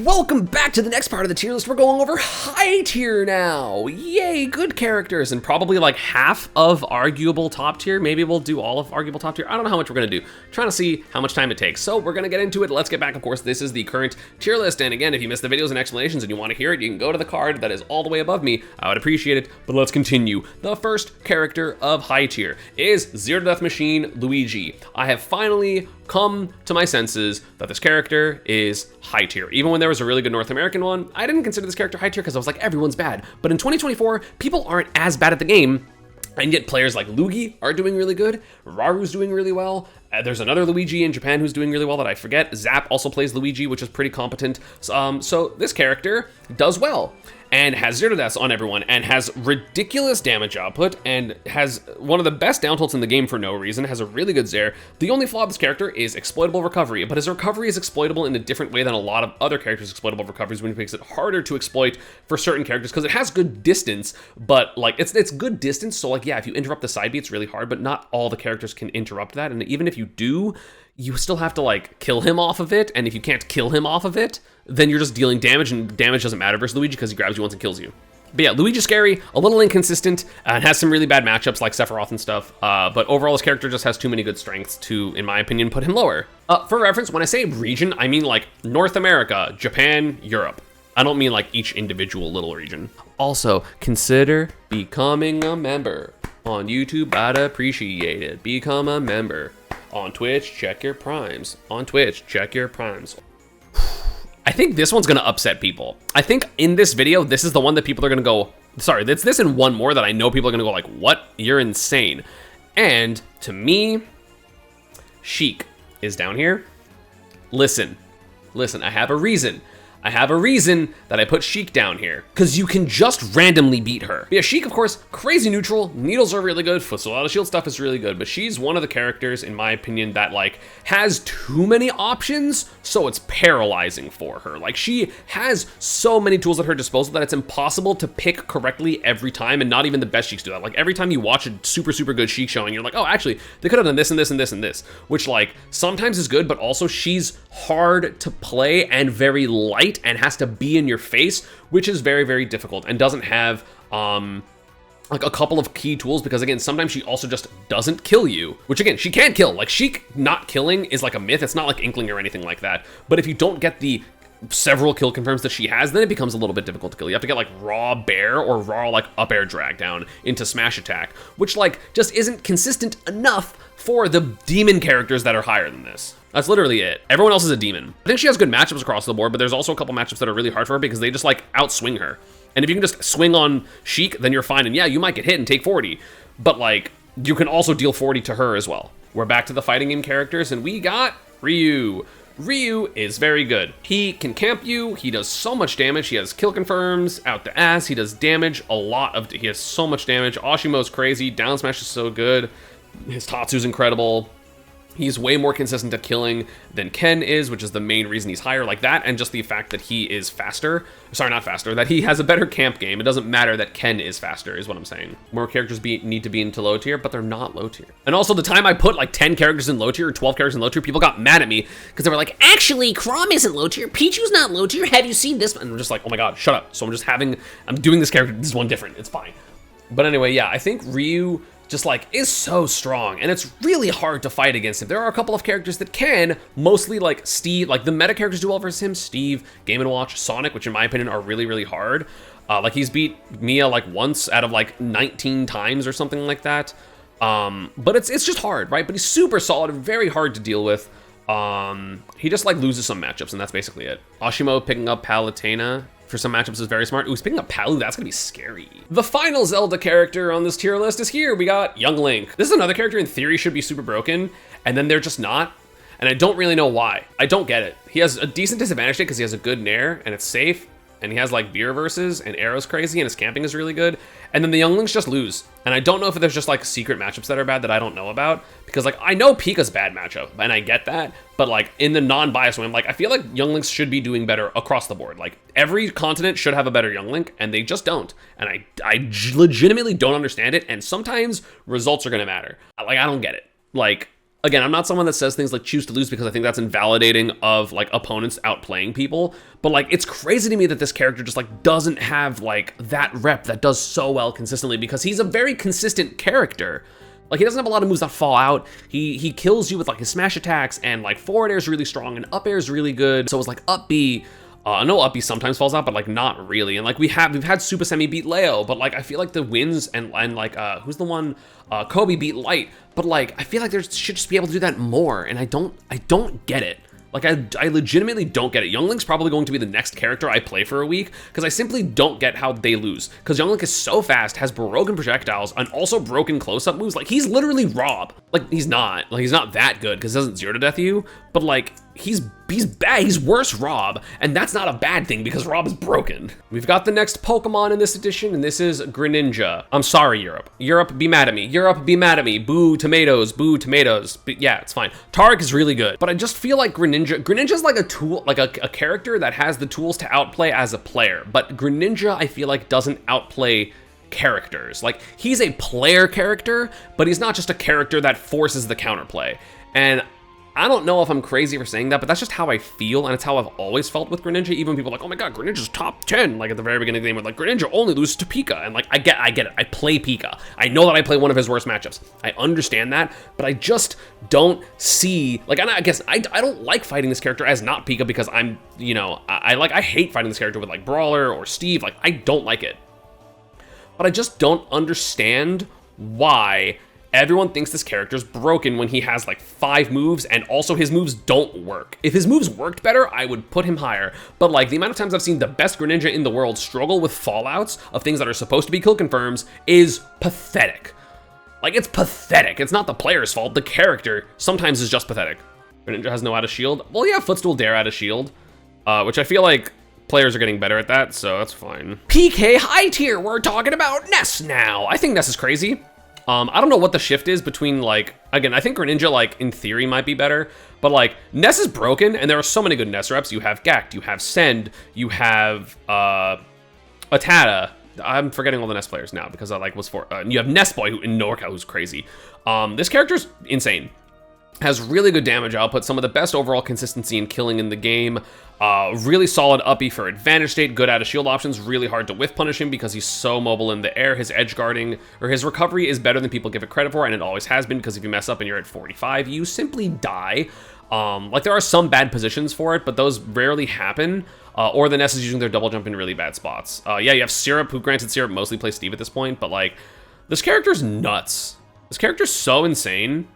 Welcome back to the next part of the tier list. We're going over high tier now. Yay, good characters and probably like half of arguable top tier. Maybe we'll do all of arguable top tier. I don't know how much we're gonna do. Trying to see how much time it takes. So we're gonna get into it. Let's get back. Of course, this is the current tier list. And again, if you missed the videos and explanations and you want to hear it, you can go to the card that is all the way above me. I would appreciate it, but let's continue. The first character of high tier is Zero Death Machine Luigi. I have finally come to my senses that this character is high tier. Even when there was a really good North American one, I didn't consider this character high tier because I was like, everyone's bad. But in 2024, people aren't as bad at the game, and yet players like Luigi are doing really good. Raru's doing really well. There's another Luigi in Japan who's doing really well that I forget. Zap also plays Luigi, which is pretty competent. So this character does well and has zero deaths on everyone and has ridiculous damage output and has one of the best down tilts in the game for no reason, has a really good Zair. The only flaw of this character is exploitable recovery, but his recovery is exploitable in a different way than a lot of other characters' exploitable recoveries, which makes it harder to exploit for certain characters because it has good distance, but like it's good distance. So like, yeah, if you interrupt the side B, it's really hard, but not all the characters can interrupt that. And even if you do, you still have to like kill him off of it. And if you can't kill him off of it, then you're just dealing damage, and damage doesn't matter versus Luigi because he grabs you once and kills you. But yeah, Luigi's scary, a little inconsistent, and has some really bad matchups like Sephiroth and stuff. But overall, this character just has too many good strengths to, in my opinion, put him lower. For reference, when I say region, I mean like North America, Japan, Europe. I don't mean like each individual little region. Also, consider becoming a member. On YouTube, I'd appreciate it. Become a member. On Twitch, check your primes. On Twitch, check your primes. I think this one's gonna upset people. I think in this video, this is the one that people are gonna go, sorry, that's this and one more that I know people are gonna go like, what? You're insane. And to me, Sheik is down here. Listen, I have a reason. I have a reason that I put Sheik down here, because you can just randomly beat her. But yeah, Sheik, of course, crazy neutral. Needles are really good. So a lot of shield stuff is really good, but she's one of the characters, in my opinion, that like has too many options, so it's paralyzing for her. Like she has so many tools at her disposal that it's impossible to pick correctly every time, and not even the best Sheiks do that. Like every time you watch a super good Sheik showing, you're like, oh, actually, they could have done this and this and this and this, which like sometimes is good, but also she's hard to play and very light and has to be in your face, which is very difficult, and doesn't have like a couple of key tools, because again, sometimes she also just doesn't kill you, which again, she can kill. Like Sheik not killing is like a myth. It's not like Inkling or anything like that, but if you don't get the several kill confirms that she has, then it becomes a little bit difficult to kill. You have to get like raw bear or raw like up air drag down into smash attack, which like just isn't consistent enough for the demon characters that are higher than this. That's literally it. Everyone else is a demon. I think she has good matchups across the board, but there's also a couple matchups that are really hard for her because they just like outswing her. And if you can just swing on Sheik, then you're fine. And yeah, you might get hit and take 40, but like you can also deal 40 to her as well. We're back to the fighting game characters, and we got Ryu. Ryu is very good. He can camp you. He does so much damage. He has kill confirms out the ass. He does damage, he has so much damage. Oshimo's crazy. Down smash is so good. His Tatsu's incredible. He's way more consistent at killing than Ken is, which is the main reason he's higher like that. And just the fact that he is faster, sorry, not faster, that he has a better camp game. It doesn't matter that Ken is faster is what I'm saying. More characters need to be into low tier, but they're not low tier. And also the time I put like 10 characters in low tier or 12 characters in low tier, people got mad at me because they were like, actually, Chrom isn't low tier. Pichu's not low tier. Have you seen this? And I'm just like, oh my God, shut up. So I'm doing this character, this one different. It's fine. But anyway, yeah, I think Ryu just like is so strong, and it's really hard to fight against him. There are a couple of characters that can, mostly like Steve, like the meta characters do well versus him, Steve, Game & Watch, Sonic, which in my opinion are really hard. Like he's beat Mia like once out of like 19 times or something like that. But it's just hard, right? But he's super solid, very hard to deal with. He just like loses some matchups, and that's basically it. Oshimo picking up Palutena for some matchups is very smart. Ooh, speaking of Palu, that's gonna be scary. The final Zelda character on this tier list is here. We got Young Link. This is another character in theory should be super broken, and then they're just not. And I don't really know why. I don't get it. He has a decent disadvantage because he has a good Nair, and it's safe, and he has like beer verses, and Arrow's crazy, and his camping is really good. And then the Young Links just lose. And I don't know if there's just like secret matchups that are bad that I don't know about, because like I know Pika's bad matchup, and I get that, but like in the non-biased way, I'm like, I feel like Young Links should be doing better across the board. Like every continent should have a better Young Link, and they just don't. And I legitimately don't understand it, and sometimes results are gonna matter. Like I don't get it. Like Again, I'm not someone that says things like choose to lose because I think that's invalidating of like opponents outplaying people, but like it's crazy to me that this character just like doesn't have like that rep that does so well consistently, because he's a very consistent character. Like, he doesn't have a lot of moves that fall out. He kills you with like his smash attacks, and like forward air is really strong and up air is really good. So it's like up B. No, up B sometimes falls out, but like not really. And like we've had Super Semi beat Leo, but like I feel like the wins and like who's the one Kobe beat Light, but like I feel like there should just be able to do that more, and I don't get it. Like, I legitimately don't get it. Young Link's probably going to be the next character I play for a week, because I simply don't get how they lose. Because Young Link is so fast, has broken projectiles, and also broken close-up moves. Like, he's literally Rob. Like, he's not that good, because he doesn't zero to death you, but like, he's bad. He's worse Rob, and that's not a bad thing because Rob is broken. We've got the next Pokemon in this edition, and this is Greninja. I'm sorry, Europe. Europe, be mad at me. Europe, be mad at me. Boo tomatoes, boo tomatoes. But yeah, it's fine. Taric is really good, but I just feel like Greninja's like a tool, like a character that has the tools to outplay as a player, but Greninja, I feel like, doesn't outplay characters. Like, he's a player character, but he's not just a character that forces the counterplay. And I don't know if I'm crazy for saying that, but that's just how I feel, and it's how I've always felt with Greninja. Even people are like, oh my god, Greninja's top 10, like at the very beginning of the game, with like, Greninja only loses to Pika, and like, I get it. I play Pika. I know that I play one of his worst matchups. I understand that, but I just don't see, like, and I guess I don't like fighting this character as not Pika, because I'm, you know, I hate fighting this character with like Brawler or Steve. Like, I don't like it. But I just don't understand why everyone thinks this character's broken when he has like 5 moves, and also his moves don't work. If his moves worked better, I would put him higher. But like, the amount of times I've seen the best Greninja in the world struggle with fallouts of things that are supposed to be kill confirms is pathetic. Like, it's pathetic. It's not the player's fault. The character sometimes is just pathetic. Greninja has no out of shield. Well, yeah, Footstool Dare out of shield, which I feel like players are getting better at that, so that's fine. PK high tier, we're talking about Ness now. I think Ness is crazy. I don't know what the shift is between, like, again, I think Greninja, like, in theory might be better, but like, Ness is broken, and there are so many good Ness reps. You have Gact, you have Send, you have Atata. I'm forgetting all the Ness players now because I like was for, you have Nessboy in NorCal, who's crazy. This character's insane. Has really good damage output, some of the best overall consistency in killing in the game. Really solid uppy for advantage state, good out of shield options, really hard to whiff punish him because he's so mobile in the air. His edge guarding, or his recovery, is better than people give it credit for, and it always has been, because if you mess up and you're at 45, you simply die. Like, there are some bad positions for it, but those rarely happen. Or the Ness is using their double jump in really bad spots. Yeah, you have Syrup, who, granted, Syrup mostly plays Steve at this point, but like, this character's nuts. This character's so insane.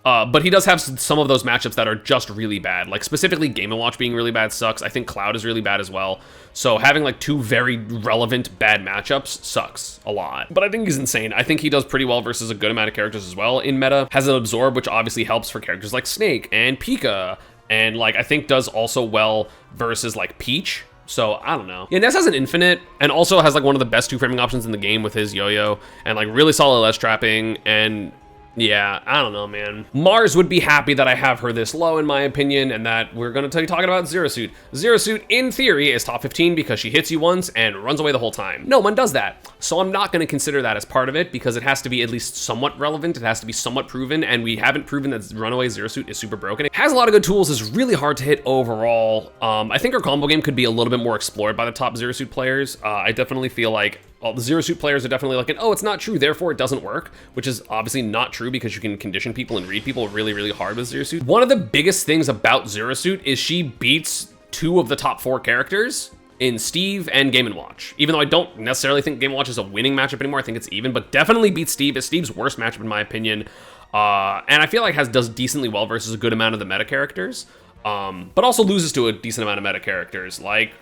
But he does have some of those matchups that are just really bad. Like, specifically Game & Watch being really bad sucks. I think Cloud is really bad as well. So having like 2 very relevant bad matchups sucks a lot. But I think he's insane. I think he does pretty well versus a good amount of characters as well in meta. Has an Absorb, which obviously helps for characters like Snake and Pika. And like, I think does also well versus like Peach. So, I don't know. Yeah, Ness has an infinite, and also has like one of the best 2-framing options in the game with his yo-yo, and like really solid ledge trapping, and yeah, I don't know, man. Mars would be happy that I have her this low, in my opinion, and that we're going to be talking about Zero Suit. Zero Suit, in theory, is top 15 because she hits you once and runs away the whole time. No one does that, so I'm not going to consider that as part of it, because it has to be at least somewhat relevant, it has to be somewhat proven, and we haven't proven that Runaway Zero Suit is super broken. It has a lot of good tools, is really hard to hit overall. I think her combo game could be a little bit more explored by the top Zero Suit players. I definitely feel like the Zero Suit players are definitely like, oh, it's not true, therefore it doesn't work, which is obviously not true, because you can condition people and read people really, really hard with Zero Suit. One of the biggest things about Zero Suit is she beats 2 of the top 4 characters in Steve and Game & Watch. Even though I don't necessarily think Game & Watch is a winning matchup anymore, I think it's even, but definitely beats Steve. It's Steve's worst matchup in my opinion. And I feel like does decently well versus a good amount of the meta characters, but also loses to a decent amount of meta characters like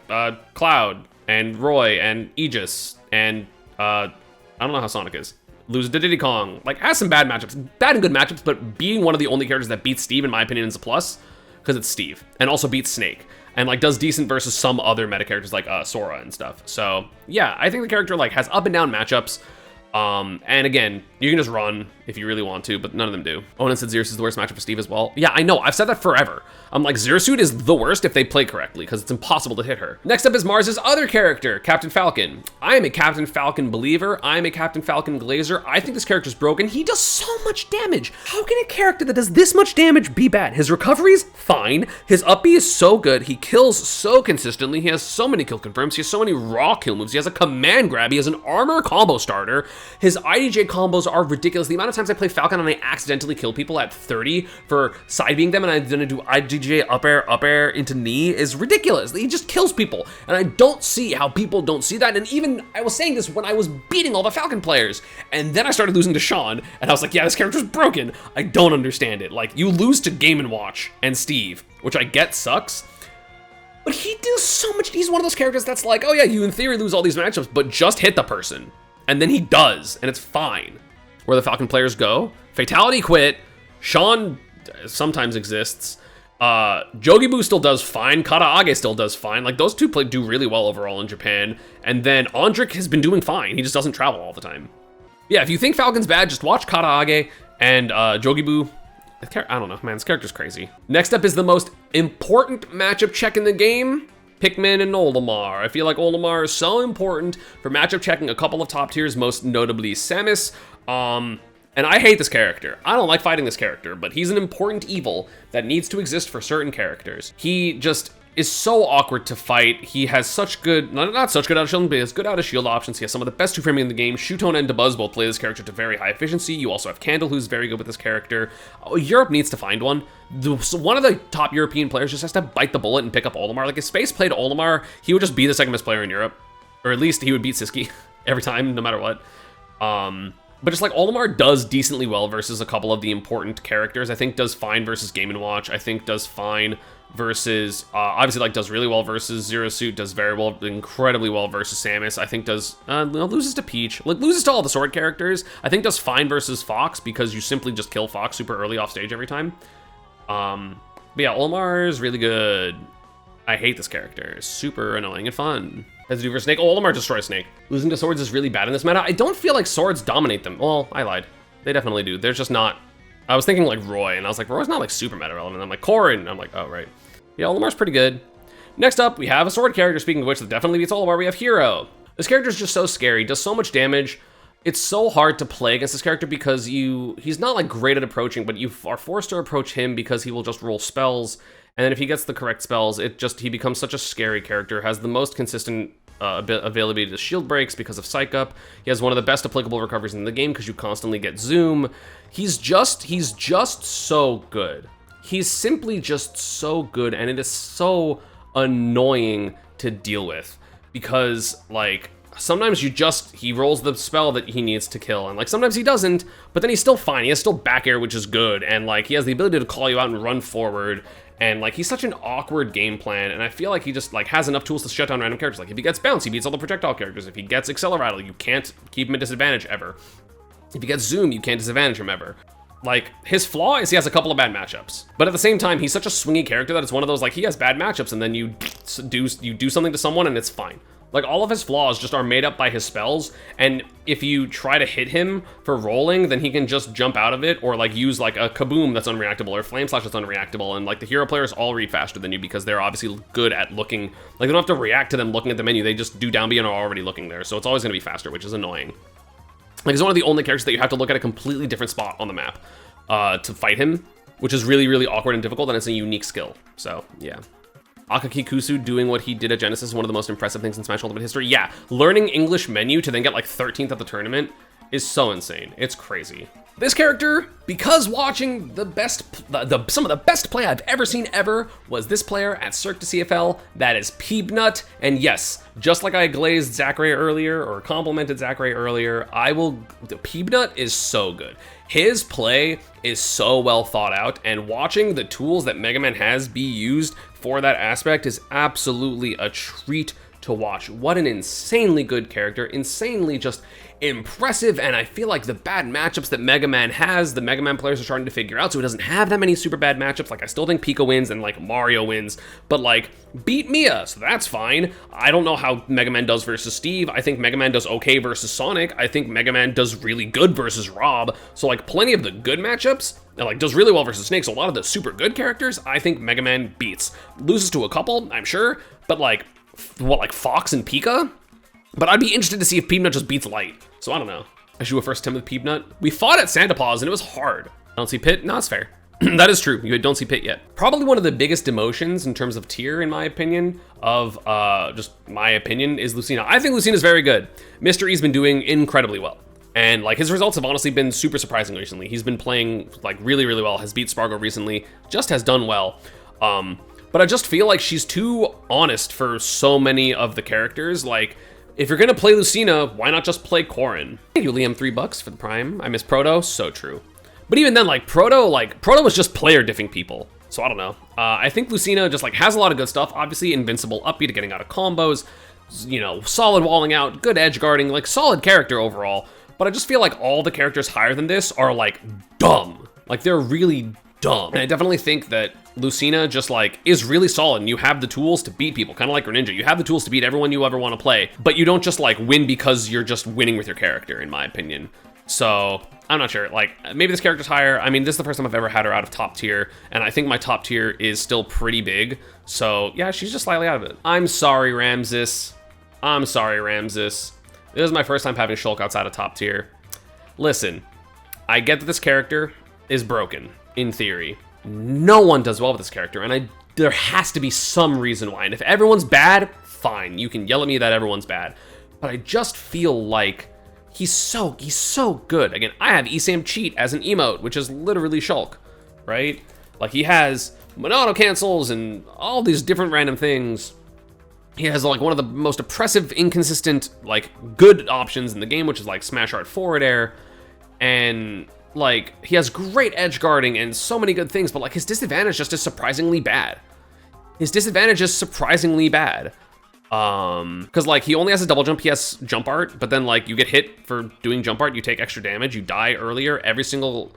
Cloud and Roy and Aegis, and I don't know how Sonic is. Loses to Diddy Kong. Like, has some bad matchups. Bad and good matchups, but being one of the only characters that beats Steve, in my opinion, is a plus, because it's Steve. And also beats Snake. And, like, does decent versus some other meta characters like Sora and stuff. So, yeah, I think the character, like, has up and down matchups. And again, you can just run if you really want to, but none of them do. Onan said Xerus is the worst matchup for Steve as well. Yeah, I know, I've said that forever. I'm like, Xerasuit is the worst if they play correctly, because it's impossible to hit her. Next up is Mars's other character, Captain Falcon. I am a Captain Falcon believer. I am a Captain Falcon glazer. I think this character's broken. He does so much damage. How can a character that does this much damage be bad? His recovery is fine. His up B is so good. He kills so consistently. He has so many kill confirms. He has so many raw kill moves. He has a command grab. He has an armor combo starter. His IDJ combos are ridiculous. The amount of times I play Falcon and I accidentally kill people at 30 for side being them and I'm gonna do IDJ up air into knee is ridiculous. He just kills people. And I don't see how people don't see that. And even I was saying this when I was beating all the Falcon players. And then I started losing to Sean and I was like, yeah, this character's broken. I don't understand it. Like, you lose to Game & Watch and Steve, which I get sucks. But he does so much. He's one of those characters that's like, oh yeah, you in theory lose all these matchups, but just hit the person. And then he does, and it's fine. Where the Falcon players go, Fatality quit, Sean sometimes exists, Jogibu still does fine, Karaage still does fine. Like, those two do really well overall in Japan. And then Andrik has been doing fine. He just doesn't travel all the time. Yeah, if you think Falcon's bad, just watch Karaage and Jogibu. I don't know, man, this character's crazy. Next up is the most important matchup check in the game, Pikmin and Olimar. I feel like Olimar is so important for matchup checking a couple of top tiers, most notably Samus. And I hate this character. I don't like fighting this character, but he's an important evil that needs to exist for certain characters. He just is so awkward to fight. He has such good, not such good out of shield, but he has good out of shield options. He has some of the best two framing in the game. Shutone and Dabuz both play this character to very high efficiency. You also have Candle, who's very good with this character. Europe needs to find one. So one of the top European players just has to bite the bullet and pick up Olimar. Like, if Space played Olimar, he would just be the second best player in Europe. Or at least he would beat Siski every time, no matter what. But just like Olimar does decently well versus a couple of the important characters. I think does fine versus Game & Watch. I think does fine versus, obviously like does really well versus Xerasuit, does very well, incredibly well versus Samus. I think does, loses to Peach, like loses to all the sword characters. I think does fine versus Fox because you simply just kill Fox super early off stage every time. But yeah, Olimar is really good. I hate this character, it's super annoying and fun. Has to do for Snake. Oh, Olimar destroys Snake. Losing to swords is really bad in this meta. I don't feel like swords dominate them. Well, I lied. They definitely do. There's just not. I was thinking like Roy, and I was like, Roy's not like super meta relevant. I'm like, Corrin. I'm like, oh, right. Yeah, Olimar's pretty good. Next up, we have a sword character, speaking of which, that definitely beats Olimar. We have Hero. This character is just so scary, does so much damage. It's so hard to play against this character because he's not like great at approaching, but you are forced to approach him because he will just roll spells. And then if he gets the correct spells, he becomes such a scary character, has the most consistent availability to shield breaks because of Psych Up. He has one of the best applicable recoveries in the game because you constantly get Zoom. He's just so good. He's simply just so good, and it is so annoying to deal with because like sometimes he rolls the spell that he needs to kill, and like sometimes he doesn't, but then he's still fine. He has still back air, which is good, and like he has the ability to call you out and run forward. And like he's such an awkward game plan, and I feel like he just like has enough tools to shut down random characters. Like if he gets bounce, he beats all the projectile characters. If he gets Acceleratle, you can't keep him at disadvantage ever. If he gets Zoom, you can't disadvantage him ever. Like his flaw is he has a couple of bad matchups, but at the same time he's such a swingy character that it's one of those like he has bad matchups, and then you do something to someone and it's fine. Like all of his flaws just are made up by his spells, and if you try to hit him for rolling, then he can just jump out of it or like use like a Kaboom that's unreactable or Flame Slash that's unreactable, and like the hero players all read faster than you because they're obviously good at looking, like they don't have to react to them looking at the menu, they just do down B and are already looking there, so it's always going to be faster, which is annoying. Like he's one of the only characters that you have to look at a completely different spot on the map to fight him, which is really, really awkward and difficult, and it's a unique skill, so yeah. Akaki Kusu doing what he did at Genesis is one of the most impressive things in Smash Ultimate history. Yeah, learning English menu to then get like 13th at the tournament is so insane. It's crazy. This character, because watching some of the best play I've ever seen ever was this player at Cirque du CFL, that is Peebnut. And yes, just like I glazed Zachary earlier or complimented Zachary earlier, Peebnut is so good. His play is so well thought out, and watching the tools that Mega Man has be used for that aspect is absolutely a treat to watch. What an insanely good character, insanely just impressive, and I feel like the bad matchups that Mega Man has, the Mega Man players are starting to figure out, so he doesn't have that many super bad matchups. Like, I still think Pika wins and, like, Mario wins, but, like, beat Mia, so that's fine. I don't know how Mega Man does versus Steve. I think Mega Man does okay versus Sonic. I think Mega Man does really good versus Rob, so, like, plenty of the good matchups, and, like, does really well versus Snake, so a lot of the super good characters, I think Mega Man beats. Loses to a couple, I'm sure, but, like, what, like, Fox and Pika? But I'd be interested to see if Peanut just beats Light. So I don't know. I should do a first attempt with Peanut. We fought at Santa Paws and it was hard. I don't see Pit. No, it's fair. That is true. You don't see Pit yet. Probably one of the biggest demotions in terms of tier, in my opinion, of just my opinion, is Lucina. I think Lucina's very good. Mr. E's been doing incredibly well. And like his results have honestly been super surprising recently. He's been playing like really, really well. Has beat Spargo recently. Just has done well. But I just feel like she's too honest for so many of the characters. Like, if you're gonna play Lucina, why not just play Corrin? Thank you, Liam, $3 for the Prime. I miss Proto, so true. But even then, like Proto was just player diffing people. So I don't know. I think Lucina just like has a lot of good stuff. Obviously, invincible upbeat, getting out of combos, you know, solid walling out, good edge guarding, like solid character overall. But I just feel like all the characters higher than this are like dumb. Like they're really dumb. And I definitely think that Lucina just like is really solid and you have the tools to beat people, kind of like Greninja. You have the tools to beat everyone you ever want to play, but you don't just like win because you're just winning with your character, in my opinion. So I'm not sure, like maybe this character's higher. I mean, this is the first time I've ever had her out of top tier, and I think my top tier is still pretty big. So yeah, she's just slightly out of it. I'm sorry, Ramses. I'm sorry, Ramses. This is my first time having Shulk outside of top tier. Listen, I get that this character is broken, in theory. No one does well with this character, and there has to be some reason why. And if everyone's bad, fine. You can yell at me that everyone's bad. But I just feel like he's so good. Again, I have ESAM cheat as an emote, which is literally Shulk, right? Like he has Monauto cancels and all these different random things. He has like one of the most oppressive, inconsistent, like good options in the game, which is like Smash Art forward air. And like, he has great edge guarding and so many good things, but like his disadvantage just is surprisingly bad. His disadvantage is surprisingly bad. Because like he only has a double jump, he has jump art, but then like you get hit for doing jump art, you take extra damage, you die earlier. Every single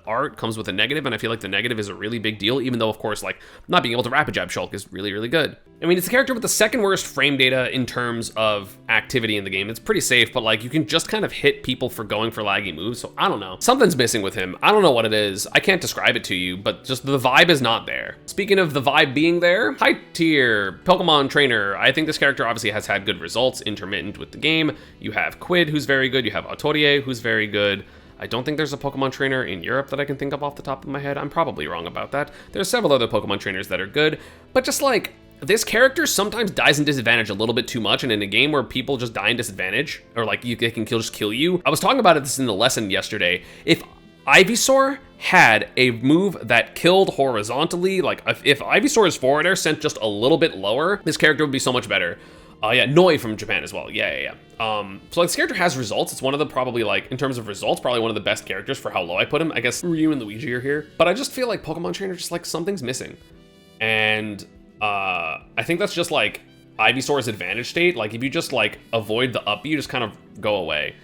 art comes with a negative, and I feel like the negative is a really big deal, even though of course like not being able to rapid jab Shulk is really, really good. I mean, it's the character with the second worst frame data in terms of activity in the game. It's pretty safe, but like you can just kind of hit people for going for laggy moves, so I don't know. Something's missing with him. I don't know what it is. I can't describe it to you, but just the vibe is not there. Speaking of the vibe being there, high tier Pokemon trainer. I think this character obviously has had good results, intermittent with the game. You have Quid, who's very good. You have Autorie, who's very good. I don't think there's a Pokemon trainer in Europe that I can think of off the top of my head. I'm probably wrong about that. There's several other Pokemon trainers that are good, but just like, this character sometimes dies in disadvantage a little bit too much, and in a game where people just die in disadvantage, or like they can just kill you. I was talking about this in the lesson yesterday. If Ivysaur had a move that killed horizontally, like if Ivysaur's forward air sent just a little bit lower, this character would be so much better. Yeah, Noi from Japan as well. Yeah. So like, this character has results. It's one of the probably like, in terms of results, probably one of the best characters for how low I put him. I guess Ryu and Luigi are here. But I just feel like Pokemon Trainer just like something's missing. And I think that's just like Ivysaur's advantage state. Like if you just like avoid the up, you just kind of go away.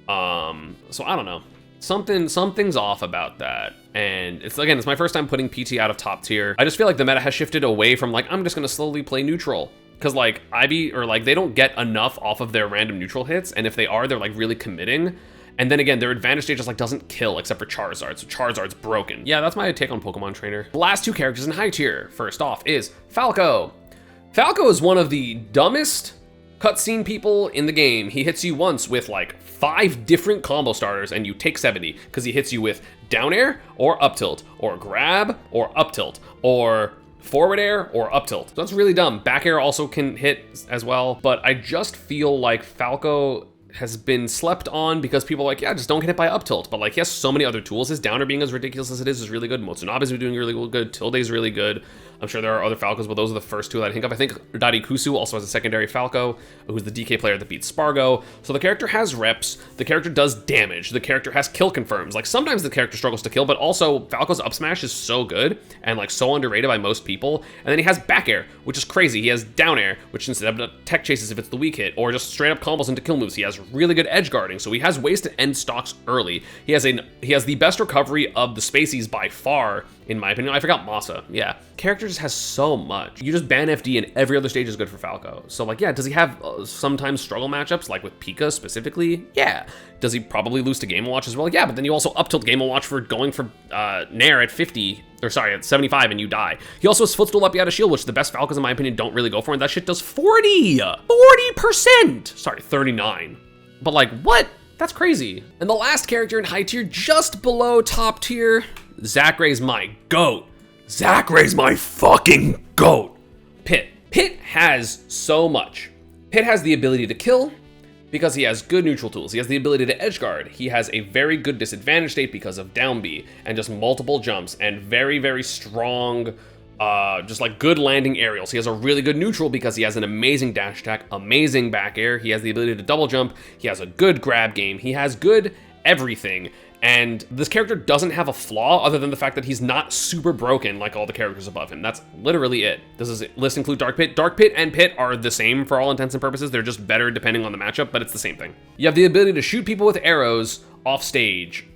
So I don't know. Something's off about that. And it's my first time putting PT out of top tier. I just feel like the meta has shifted away from like, I'm just gonna slowly play neutral. Because like Ivy, or like they don't get enough off of their random neutral hits, and if they are, they're like really committing. And then again, their advantage stage just like doesn't kill except for Charizard, so Charizard's broken. Yeah, that's my take on Pokemon Trainer. The last two characters in high tier, first off, is Falco. Falco is one of the dumbest cutscene people in the game. He hits you once with like 5 different combo starters and you take 70, because he hits you with down air or up tilt, or grab or up tilt, or forward air or up tilt. So that's really dumb. Back air also can hit as well, but I just feel like Falco has been slept on because people are like, yeah, just don't get hit by up tilt. But like, he has so many other tools. His downer being as ridiculous as it is really good. Motsunabe's doing really good. Tilde's really good. I'm sure there are other Falcos, but those are the first two that I think of. I think Darikusu also has a secondary Falco, who's the DK player that beats Spargo. So the character has reps, the character does damage, the character has kill confirms. Like, sometimes the character struggles to kill, but also Falco's up smash is so good and like so underrated by most people. And then he has back air, which is crazy. He has down air, which instead of tech chases if it's the weak hit, or just straight up combos into kill moves. He has really good edge guarding, so he has ways to end stocks early. He has the best recovery of the Spaceys by far, in my opinion. I forgot Masa. Yeah, character just has so much. You just ban FD and every other stage is good for Falco. So like, yeah, does he have sometimes struggle matchups like with Pika specifically? Yeah. Does he probably lose to Game & Watch as well? Yeah, but then you also up tilt Game & Watch for going for Nair at 50, or sorry, at 75 and you die. He also has footstool up, you out of shield, which the best Falcons in my opinion don't really go for, and that shit does 40%. Sorry, 39. But like, what? That's crazy. And the last character in high tier, just below top tier, Zackray's my GOAT. Zackray's my fucking GOAT. Pit. Pit has so much. Pit has the ability to kill because he has good neutral tools. He has the ability to edge guard. He has a very good disadvantage state because of down B and just multiple jumps and very, very strong, just like good landing aerials. He has a really good neutral because he has an amazing dash attack, amazing back air. He has the ability to double jump. He has a good grab game. He has good everything. And this character doesn't have a flaw other than the fact that he's not super broken like all the characters above him. That's literally it. List include Dark Pit. Dark Pit and Pit are the same for all intents and purposes. They're just better depending on the matchup, but it's the same thing. You have the ability to shoot people with arrows off stage,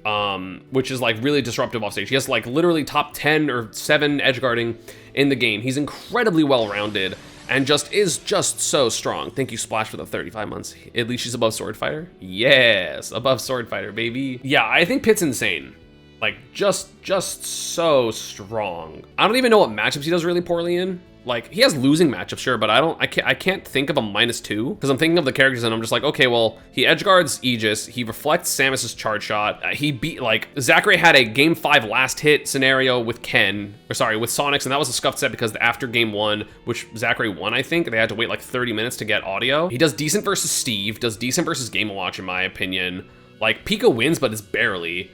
which is like really disruptive off stage. He has like literally top 10 or 7 edge guarding in the game. He's incredibly well-rounded and is just so strong. Thank you, Splash, for the 35 months. At least she's above Sword Fighter. Yes, above Sword Fighter, baby. Yeah, I think Pit's insane. Like, just so strong. I don't even know what matchups he does really poorly in. Like, he has losing matchups, sure, but I can't think of a -2 because I'm thinking of the characters and I'm just like, okay, well, he edge guards Aegis, he reflects Samus's charge shot, he beat, like, Zackray had a game 5 last hit scenario with with Sonics, and that was a scuffed set because after game 1, which Zackray won, I think, they had to wait like 30 minutes to get audio. He does decent versus Steve, does decent versus Game & Watch in my opinion. Like, Pika wins, but it's barely.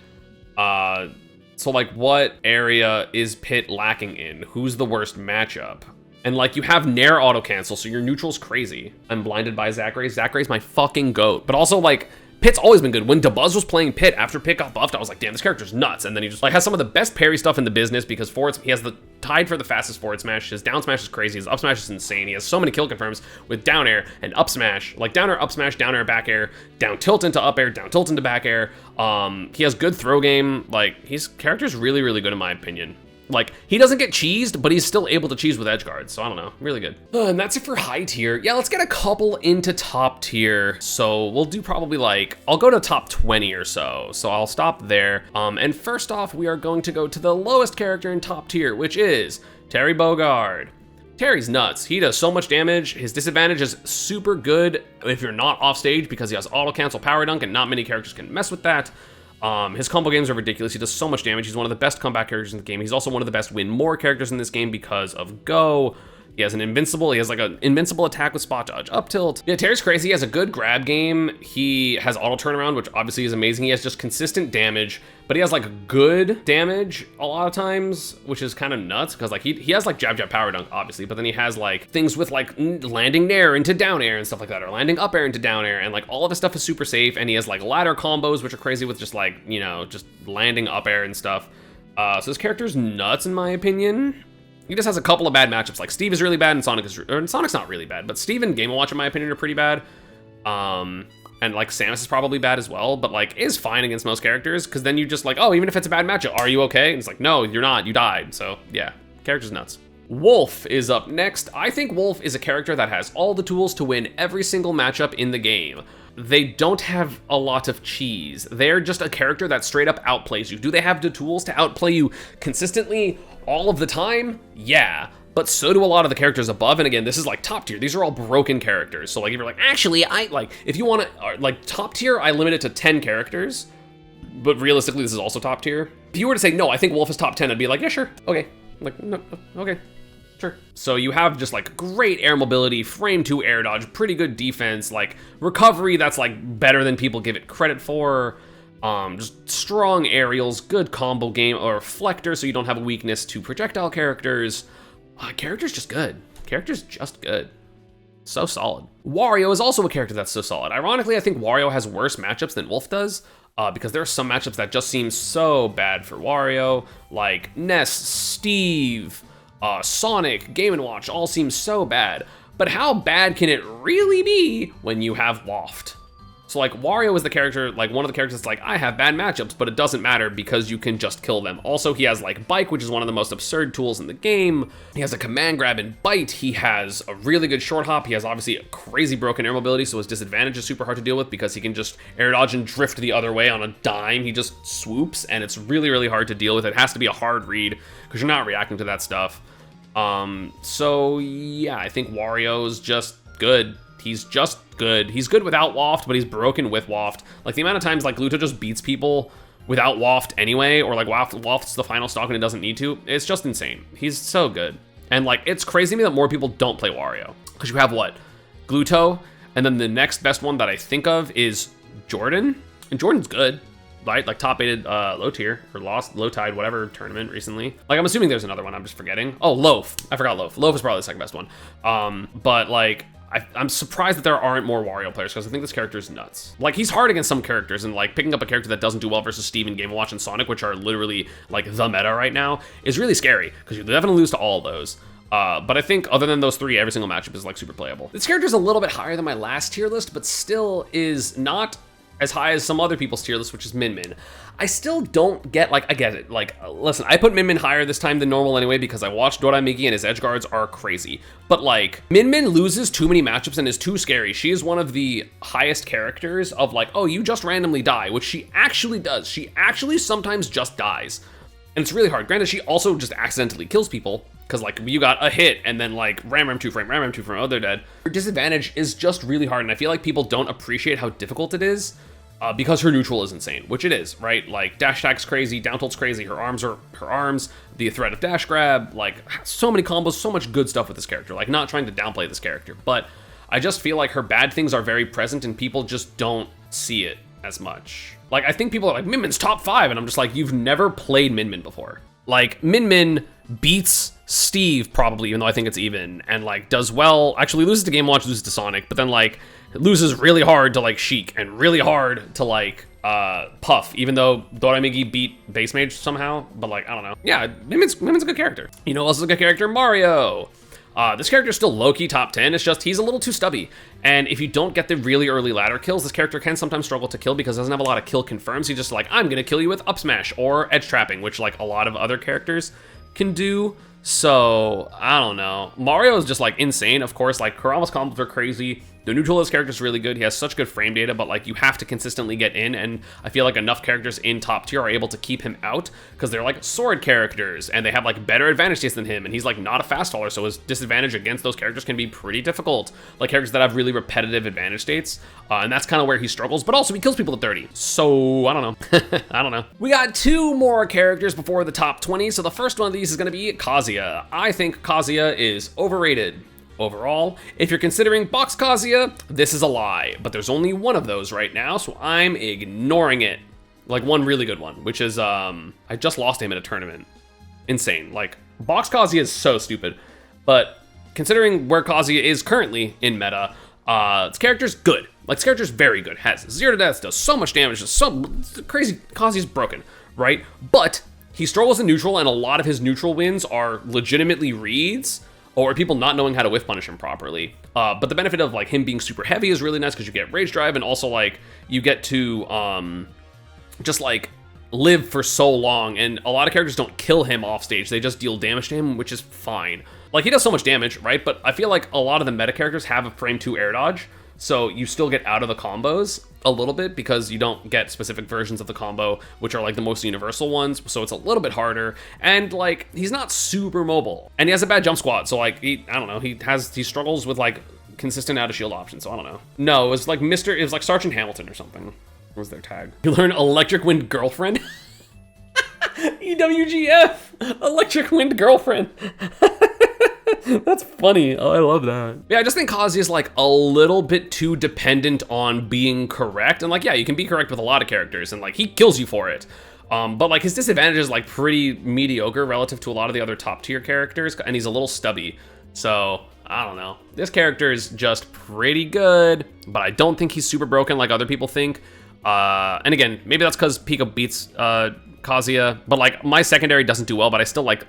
So like, what area is Pit lacking in? Who's the worst matchup? And like, you have Nair auto cancel, so your neutral's crazy. I'm blinded by Zackray. Zakray's my fucking GOAT. But also like, Pit's always been good. When DeBuzz was playing Pit after Pit got buffed, I was like, damn, this character's nuts. And then he just like has some of the best parry stuff in the business because he has the tied for the fastest forward smash. His down smash is crazy. His up smash is insane. He has so many kill confirms with down air and up smash, like down air, up smash, down air, back air, down tilt into up air, down tilt into back air. He has good throw game. Like, his character's really, really good in my opinion. Like, he doesn't get cheesed, but he's still able to cheese with edge guards, so I don't know, really good. And that's it for high tier. Yeah, let's get a couple into top tier. So we'll do probably like, I'll go to top 20 or so. So I'll stop there. And first off, we are going to go to the lowest character in top tier, which is Terry Bogard. Terry's nuts. He does so much damage. His disadvantage is super good if you're not off stage because he has auto cancel power dunk and not many characters can mess with that. His combo games are ridiculous. He does so much damage. He's one of the best comeback characters in the game. He's also one of the best win more characters in this game because of Go. He has he has like an invincible attack with spot dodge, up tilt. Yeah, Terry's crazy. He has a good grab game. He has auto turnaround, which obviously is amazing. He has just consistent damage, but he has like good damage a lot of times, which is kind of nuts because like he has like jab power dunk, obviously, but then he has like things with like landing nair into down air and stuff like that, or landing up air into down air, and like all of his stuff is super safe. And he has like ladder combos, which are crazy with just like, you know, just landing up air and stuff. So this character's nuts in my opinion. He just has a couple of bad matchups. Like Steve is really bad and Sonic's not really bad, but Steve and Game & Watch in my opinion are pretty bad. And like Samus is probably bad as well, but like is fine against most characters because then you just like, oh, even if it's a bad matchup, are you okay? And it's like, no, you're not, you died. So yeah, character's nuts. Wolf is up next. I think Wolf is a character that has all the tools to win every single matchup in the game. They don't have a lot of cheese. They're just a character that straight up outplays you. Do they have the tools to outplay you consistently all of the time? Yeah, but so do a lot of the characters above. And again, this is like top tier. These are all broken characters. So like, if you're like, actually, if you want to, like top tier, I limit it to 10 characters, but realistically, this is also top tier. If you were to say, no, I think Wolf is top 10, I'd be like, yeah, sure, okay. Like, no, okay. Sure. So you have just like great air mobility, frame 2 air dodge, pretty good defense, like recovery that's like better than people give it credit for, just strong aerials, good combo game or reflector so you don't have a weakness to projectile characters. Character's just good. Character's just good. So solid. Wario is also a character that's so solid. Ironically, I think Wario has worse matchups than Wolf does, because there are some matchups that just seem so bad for Wario, like Ness, Steve, Sonic, Game & Watch, all seem so bad. But how bad can it really be when you have Waft? So like Wario is the character, like one of the characters that's like, I have bad matchups, but it doesn't matter because you can just kill them. Also, he has like Bike, which is one of the most absurd tools in the game. He has a command grab and bite. He has a really good short hop. He has obviously a crazy broken air mobility, so his disadvantage is super hard to deal with because he can just air dodge and drift the other way on a dime. He just swoops, and it's really, really hard to deal with. It has to be a hard read because you're not reacting to that stuff. So yeah, I think Wario's just good. He's just good. He's good without Waft, but he's broken with Waft. Like the amount of times like Gluto just beats people without Waft anyway, or like Waft's the final stock and it doesn't need to, it's just insane. He's so good. And like, it's crazy to me that more people don't play Wario. Because you have what? Gluto, and then the next best one that I think of is Jordan. And Jordan's good, right? Like top 8 low tier, or low tide, whatever tournament recently. Like I'm assuming there's another one, I'm just forgetting. Oh, Loaf, I forgot Loaf. Loaf is probably the second best one. But like, I'm surprised that there aren't more Wario players because I think this character is nuts. Like he's hard against some characters, and like picking up a character that doesn't do well versus Steve and Game & Watch and Sonic, which are literally like the meta right now, is really scary because you definitely lose to all of those. But I think other than those 3, every single matchup is like super playable. This character's a little bit higher than my last tier list, but still is not as high as some other people's tier list, which is Min Min. I still don't get, like, I get it. Like, listen, I put Min Min higher this time than normal anyway because I watched Doraemiki and his edge guards are crazy. But like, Min Min loses too many matchups and is too scary. She is one of the highest characters of like, oh, you just randomly die, which she actually does. She actually sometimes just dies. And it's really hard. Granted, she also just accidentally kills people because like you got a hit and then like ram 2 frame, ram 2 frame, oh, they're dead. Her disadvantage is just really hard, and I feel like people don't appreciate how difficult it is. Because her neutral is insane, which it is, right? Like dash attack's crazy, down tilt's crazy, her arms, the threat of dash grab, like so many combos, so much good stuff with this character. Like not trying to downplay this character, but I just feel like her bad things are very present and people just don't see it as much. Like I think people are like, Min Min's top 5, and I'm just like, you've never played Min Min before. Like Min Min beats Steve probably, even though I think it's even, and like does well, actually loses to Game & Watch, loses to Sonic, but then like loses really hard to like Sheik and really hard to like Puff, even though Doraemiki beat Base Mage somehow, but like, I don't know. Yeah, Min Min's a good character. You know who else is a good character? Mario. This character is still low-key top 10, it's just he's a little too stubby. And if you don't get the really early ladder kills, this character can sometimes struggle to kill because he doesn't have a lot of kill confirms. He's just like, I'm gonna kill you with up smash or edge trapping, which like a lot of other characters can do. So, I don't know. Mario is just like insane, of course, like Kurama's combos are crazy. The neutral of this character is really good. He has such good frame data, but like you have to consistently get in, and I feel like enough characters in top tier are able to keep him out because they're like sword characters and they have like better advantage states than him, and he's like not a fast faller, so his disadvantage against those characters can be pretty difficult. Like characters that have really repetitive advantage states, and that's kind of where he struggles, but also he kills people at 30. So, I don't know. I don't know. We got 2 more characters before the top 20, so the first one of these is gonna be Kazuya. I think Kazuya is overrated. Overall, if you're considering Box Kazuya, this is a lie, but there's only one of those right now, so I'm ignoring it. Like one really good one, which is, I just lost him in a tournament. Insane. Like, Box Kazuya is so stupid, but considering where Kazuya is currently in meta, this character's good. Like, this character's very good. Has 0 to death, does so much damage, does so crazy. Kazuya's broken, right? But he struggles in neutral, and a lot of his neutral wins are legitimately reads, or people not knowing how to whiff punish him properly. But the benefit of like him being super heavy is really nice because you get rage drive, and also like you get to just like live for so long, and a lot of characters don't kill him off stage, they just deal damage to him, which is fine. Like he does so much damage, right? But I feel like a lot of the meta characters have a frame 2 air dodge, so you still get out of the combos a little bit because you don't get specific versions of the combo, which are like the most universal ones, so it's a little bit harder. And like, he's not super mobile, and he has a bad jump squat, so like, I don't know, he struggles with like consistent out of shield options, so I don't know. No, it was like it was like Sergeant Hamilton or something. What was their tag? You learn Electric Wind Girlfriend? EWGF! Electric Wind Girlfriend. That's funny. Oh, I love that. Yeah, I just think Kazuya is like a little bit too dependent on being correct. And like, yeah, you can be correct with a lot of characters and like he kills you for it. But like his disadvantage is like pretty mediocre relative to a lot of the other top tier characters, and he's a little stubby. So I don't know. This character is just pretty good, but I don't think he's super broken like other people think. And again, maybe that's because Pika beats Kazuya, but like my secondary doesn't do well, but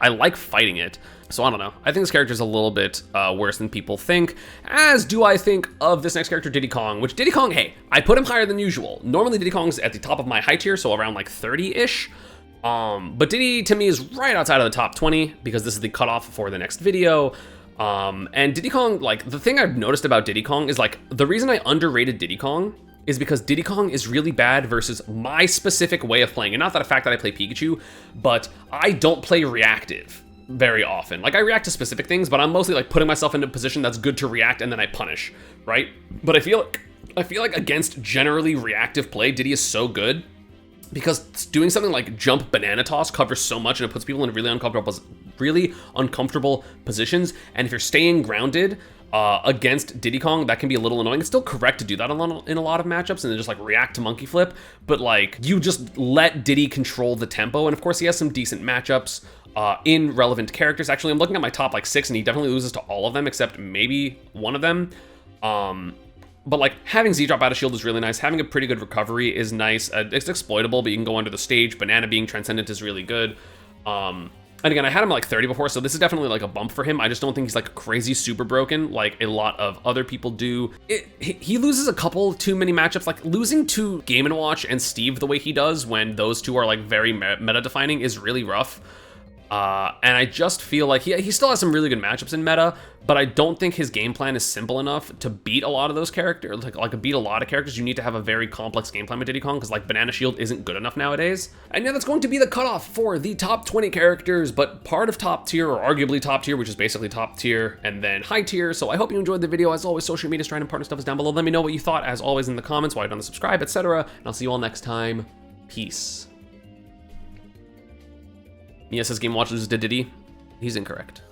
I like fighting it. So I don't know. I think this character is a little bit worse than people think, as do I think of this next character, Diddy Kong, which Diddy Kong, hey, I put him higher than usual. Normally Diddy Kong's at the top of my high tier, so around like 30-ish. But Diddy to me is right outside of the top 20 because this is the cutoff for the next video. And Diddy Kong, like the thing I've noticed about Diddy Kong is like the reason I underrated Diddy Kong is because Diddy Kong is really bad versus my specific way of playing. And not that a fact that I play Pikachu, but I don't play reactive very often. Like I react to specific things, but I'm mostly like putting myself into a position that's good to react and then I punish, right? But I feel like against generally reactive play, Diddy is so good because doing something like jump banana toss covers so much and it puts people in really uncomfortable positions. And if you're staying grounded against Diddy Kong, that can be a little annoying. It's still correct to do that in a lot of matchups and then just like react to monkey flip, but like you just let Diddy control the tempo. And of course he has some decent matchups in relevant characters. Actually, I'm looking at my top like 6 and he definitely loses to all of them except maybe one of them. But like having Z-Drop out of shield is really nice. Having a pretty good recovery is nice. It's exploitable, but you can go under the stage. Banana being transcendent is really good. And again, I had him at like 30 before, so this is definitely like a bump for him. I just don't think he's like crazy super broken like a lot of other people do. He loses a couple too many matchups, like losing to Game & Watch and Steve the way he does when those two are like very meta defining is really rough. And I just feel like he still has some really good matchups in meta, but I don't think his game plan is simple enough to beat a lot of those characters. Like beat a lot of characters, you need to have a very complex game plan with Diddy Kong because like Banana Shield isn't good enough nowadays. And yeah, that's going to be the cutoff for the top 20 characters, but part of top tier or arguably top tier, which is basically top tier and then high tier. So I hope you enjoyed the video. As always, social media, strand and partner stuff is down below. Let me know what you thought as always in the comments, why you don't subscribe, etc. And I'll see you all next time. Peace. Yes, says Game Watch loses to Diddy. He's incorrect.